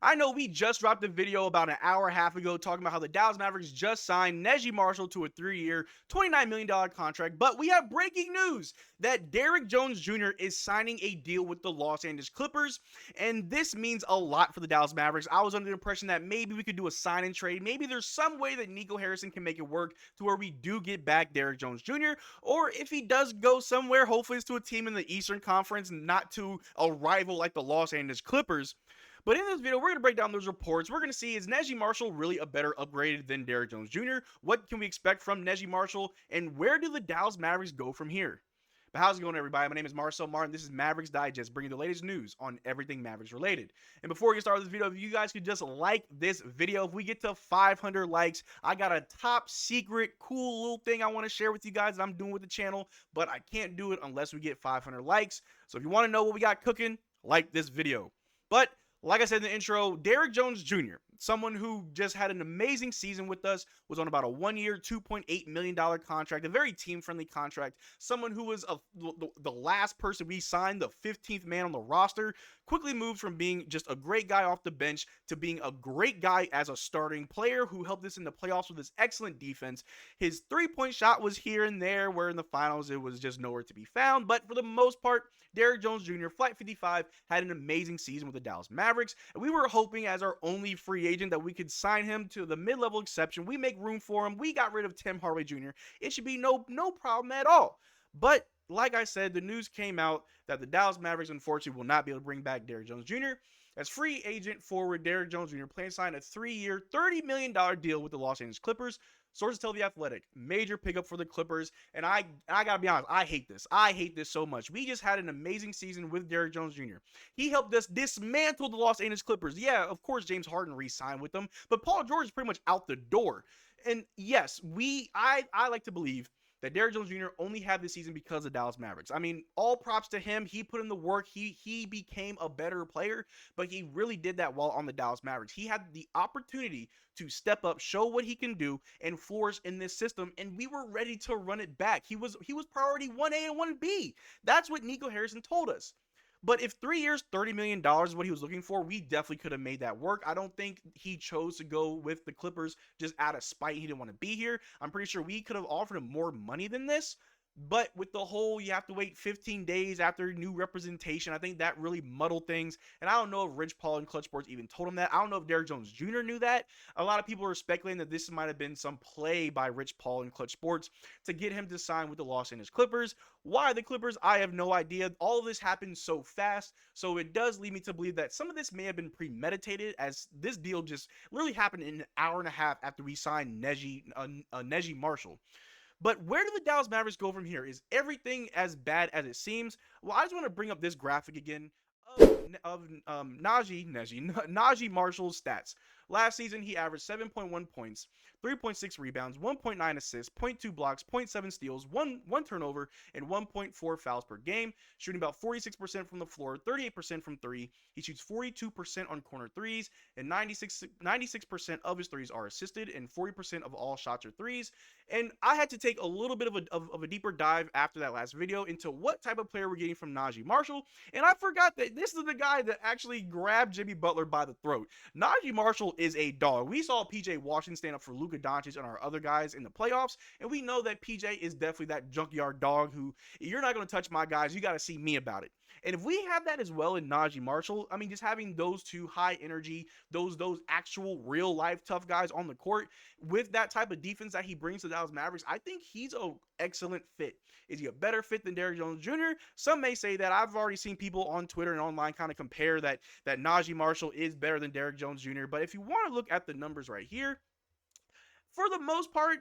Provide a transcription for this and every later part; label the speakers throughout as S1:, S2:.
S1: I know we just dropped a video about an hour and a half ago talking about how the Dallas Mavericks just signed Naji Marshall to a 3-year, $29 million contract, but we have breaking news that Derrick Jones Jr. is signing a deal with the Los Angeles Clippers, and this means a lot for the Dallas Mavericks. I was under the impression that maybe we could do a sign and trade. Maybe there's some way that Nico Harrison can make it work to where we do get back Derrick Jones Jr., or if he does go somewhere, hopefully it's to a team in the Eastern Conference, not to a rival like the Los Angeles Clippers. But in this video, we're going to break down those reports. We're going to see, is Naji Marshall really a better upgrade than Derrick Jones Jr.? What can we expect from Naji Marshall? And where do the Dallas Mavericks go from here? But how's it going, everybody? My name is Marcel Martin. This is Mavericks Digest, bringing the latest news on everything Mavericks related. And before we get started with this video, if you guys could just like this video. If we get to 500 likes, I got a top secret, cool little thing I want to share with you guys that I'm doing with the channel, but I can't do it unless we get 500 likes. So if you want to know what we got cooking, like this video. But like I said in the intro, Derrick Jones Jr., someone who just had an amazing season with us, was on about a 1-year, $2.8 million contract, a very team-friendly contract, someone who was the last person we signed, the 15th man on the roster, quickly moved from being just a great guy off the bench to being a great guy as a starting player who helped us in the playoffs with his excellent defense. His three-point shot was here and there, where in the finals it was just nowhere to be found, but for the most part, Derrick Jones Jr., Flight 55, had an amazing season with the Dallas Mavericks, and we were hoping as our only free agent that we could sign him to the mid-level exception. We make room for him. We got rid of Tim Hardaway Jr. It should be no problem at all. But like I said, the news came out that the Dallas Mavericks unfortunately will not be able to bring back Derrick Jones Jr. As free agent forward Derrick Jones Jr. plans to sign a 3-year, $30 million deal with the Los Angeles Clippers. Sources tell The Athletic, major pickup for the Clippers, and I gotta be honest, I hate this. I hate this so much. We just had an amazing season with Derrick Jones Jr. He helped us dismantle the Los Angeles Clippers. Yeah, of course, James Harden re-signed with them, but Paul George is pretty much out the door. And yes, I like to believe that Derrick Jones Jr. only had this season because of Dallas Mavericks. I mean, all props to him. He put in the work. He became a better player, but he really did that while on the Dallas Mavericks. He had the opportunity to step up, show what he can do, and flourish in this system, and we were ready to run it back. He was priority 1A and 1B. That's what Nico Harrison told us. But if 3 years, $30 million is what he was looking for, we definitely could have made that work. I don't think he chose to go with the Clippers just out of spite. He didn't want to be here. I'm pretty sure we could have offered him more money than this. But with the whole, you have to wait 15 days after new representation, I think that really muddled things. And I don't know if Rich Paul and Clutch Sports even told him that. I don't know if Derrick Jones Jr. knew that. A lot of people are speculating that this might have been some play by Rich Paul and Clutch Sports to get him to sign with the Los Angeles Clippers. Why the Clippers? I have no idea. All of this happened so fast, so it does lead me to believe that some of this may have been premeditated, as this deal just literally happened in an hour and a half after we signed Naji Marshall. But where do the Dallas Mavericks go from here? Is everything as bad as it seems? Well, I just want to bring up this graphic again of Naji Marshall's stats. Last season, he averaged 7.1 points, 3.6 rebounds, 1.9 assists, 0.2 blocks, 0.7 steals, 1 turnover, and 1.4 fouls per game, shooting about 46% from the floor, 38% from 3. He shoots 42% on corner threes, and 96% of his threes are assisted, and 40% of all shots are threes. And I had to take a little bit of a deeper dive after that last video into what type of player we're getting from Naji Marshall, and I forgot that this is the guy that actually grabbed Jimmy Butler by the throat. Naji Marshall is a dog. We saw PJ Washington stand up for Luka Doncic and our other guys in the playoffs, and we know that PJ is definitely that junkyard dog who, you're not going to touch my guys, you got to see me about it. And if we have that as well in Naji Marshall, I mean, just having those two high energy, those actual real life tough guys on the court with that type of defense that he brings to the Dallas Mavericks, I think he's an excellent fit. Is he a better fit than Derrick Jones Jr.? Some may say that. I've already seen people on Twitter and online kind of compare that Naji Marshall is better than Derrick Jones Jr. But if you want to look at the numbers right here, for the most part,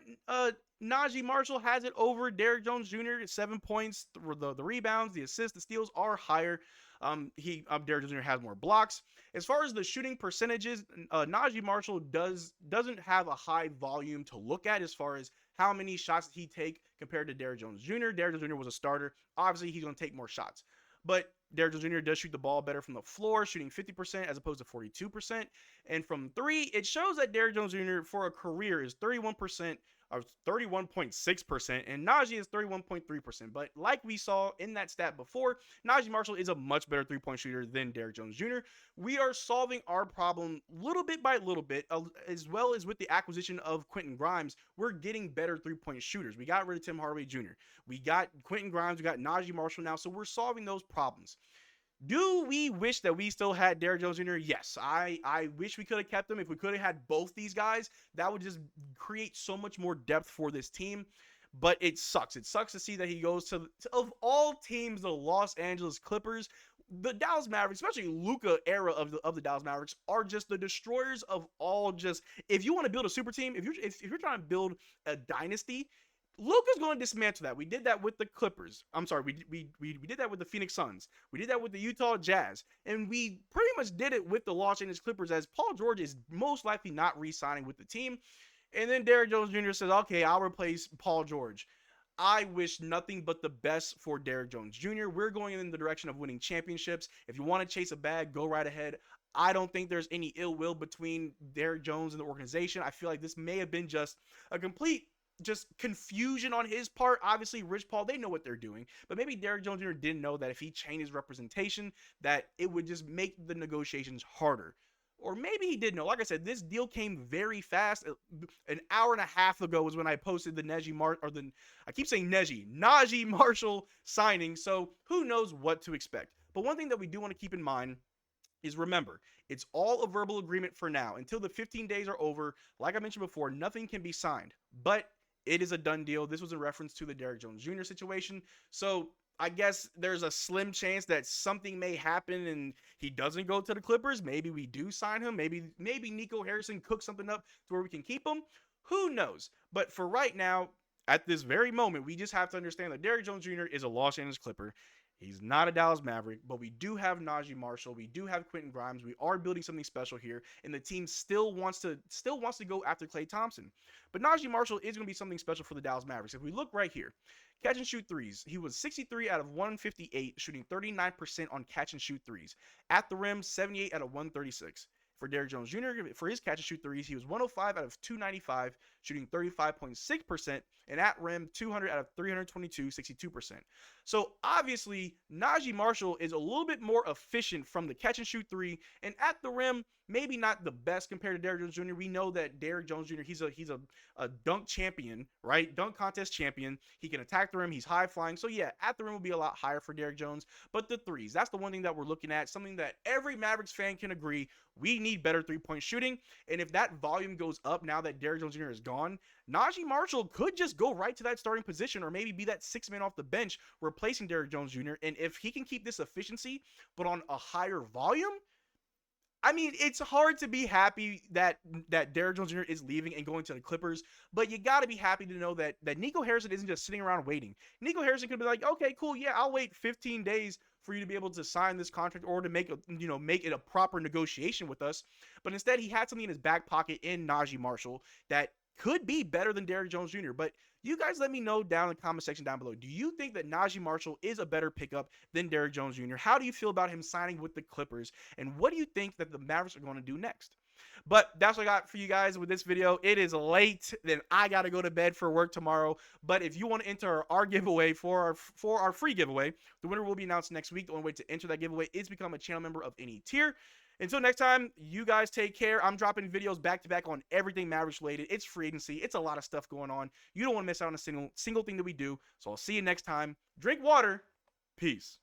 S1: Naji Marshall has it over Derrick Jones Jr. 7 points. The rebounds, the assists, the steals are higher. Derrick Jones Jr. has more blocks. As far as the shooting percentages, Naji Marshall doesn't have a high volume to look at as far as how many shots he take compared to Derrick Jones Jr. Derrick Jones Jr. was a starter. Obviously, he's going to take more shots. But Derrick Jones Jr. does shoot the ball better from the floor, shooting 50% as opposed to 42%. And from 3, it shows that Derrick Jones Jr. for a career is 31% 31.6%, and Naji is 31.3%. But like we saw in that stat before, Naji Marshall is a much better three-point shooter than Derrick Jones Jr. We are solving our problem little bit by little bit, as well as with the acquisition of Quentin Grimes. We're getting better three-point shooters. We got rid of Tim Hardaway Jr. We got Quentin Grimes. We got Naji Marshall now, so we're solving those problems. Do we wish that we still had Derrick Jones Jr.? Yes, I wish we could have kept him. If we could have had both these guys, that would just create so much more depth for this team. But it sucks. It sucks to see that he goes to of all teams, the Los Angeles Clippers. The Dallas Mavericks, especially Luka era of the Dallas Mavericks, are just the destroyers of all. Just if you want to build a super team, if you're trying to build a dynasty, Luka's going to dismantle that. We did that with the Clippers. I'm sorry, we did that with the Phoenix Suns. We did that with the Utah Jazz. And we pretty much did it with the Los Angeles Clippers, as Paul George is most likely not re-signing with the team. And then Derrick Jones Jr. says, okay, I'll replace Paul George. I wish nothing but the best for Derrick Jones Jr. We're going in the direction of winning championships. If you want to chase a bag, go right ahead. I don't think there's any ill will between Derrick Jones and the organization. I feel like this may have been just a complete confusion on his part. Obviously, Rich Paul, they know what they're doing, but maybe Derrick Jones Jr. didn't know that if he changed his representation, that it would just make the negotiations harder. Or maybe he did know. Like I said, this deal came very fast. An hour and a half ago was when I posted the Naji Marshall signing. So who knows what to expect. But one thing that we do want to keep in mind is, remember, it's all a verbal agreement for now. Until the 15 days are over, like I mentioned before, nothing can be signed. But it is a done deal. This was in reference to the Derrick Jones Jr. situation. So I guess there's a slim chance that something may happen and he doesn't go to the Clippers. Maybe we do sign him. Maybe Nico Harrison cooks something up to where we can keep him. Who knows? But for right now, at this very moment, we just have to understand that Derrick Jones Jr. is a Los Angeles Clipper. He's not a Dallas Maverick, but we do have Naji Marshall. We do have Quentin Grimes. We are building something special here, and the team still wants to go after Klay Thompson. But Naji Marshall is going to be something special for the Dallas Mavericks. If we look right here, catch and shoot threes. He was 63 out of 158, shooting 39% on catch and shoot threes. At the rim, 78 out of 136. For Derrick Jones Jr., for his catch and shoot threes, he was 105 out of 295, shooting 35.6%, and at rim, 200 out of 322, 62%. So obviously, Naji Marshall is a little bit more efficient from the catch and shoot three, and at the rim, maybe not the best compared to Derrick Jones Jr. We know that Derrick Jones Jr., he's a dunk champion, right? Dunk contest champion. He can attack the rim. He's high flying. So yeah, at the rim will be a lot higher for Derrick Jones. But the threes, that's the one thing that we're looking at, something that every Mavericks fan can agree. We need better three-point shooting. And if that volume goes up now that Derrick Jones Jr. is gone, Naji Marshall could just go right to that starting position, or maybe be that sixth man off the bench replacing Derrick Jones Jr. And if he can keep this efficiency, but on a higher volume, I mean, it's hard to be happy that Derrick Jones Jr. is leaving and going to the Clippers, but you got to be happy to know that Nico Harrison isn't just sitting around waiting. Nico Harrison could be like, okay, cool, yeah, I'll wait 15 days for you to be able to sign this contract, or to make it a proper negotiation with us. But instead, he had something in his back pocket in Naji Marshall that could be better than Derrick Jones Jr. But you guys let me know down in the comment section down below. Do you think that Naji Marshall is a better pickup than Derrick Jones Jr.? How do you feel about him signing with the Clippers? And what do you think that the Mavericks are going to do next? But that's what I got for you guys with this video. It is late, then I got to go to bed for work tomorrow. But if you want to enter our giveaway for our free giveaway, the winner will be announced next week. The only way to enter that giveaway is become a channel member of any tier. Until next time, you guys take care. I'm dropping videos back to back on everything Mavericks related. It's free agency. It's a lot of stuff going on. You don't want to miss out on a single thing that we do. So I'll see you next time. Drink water. Peace.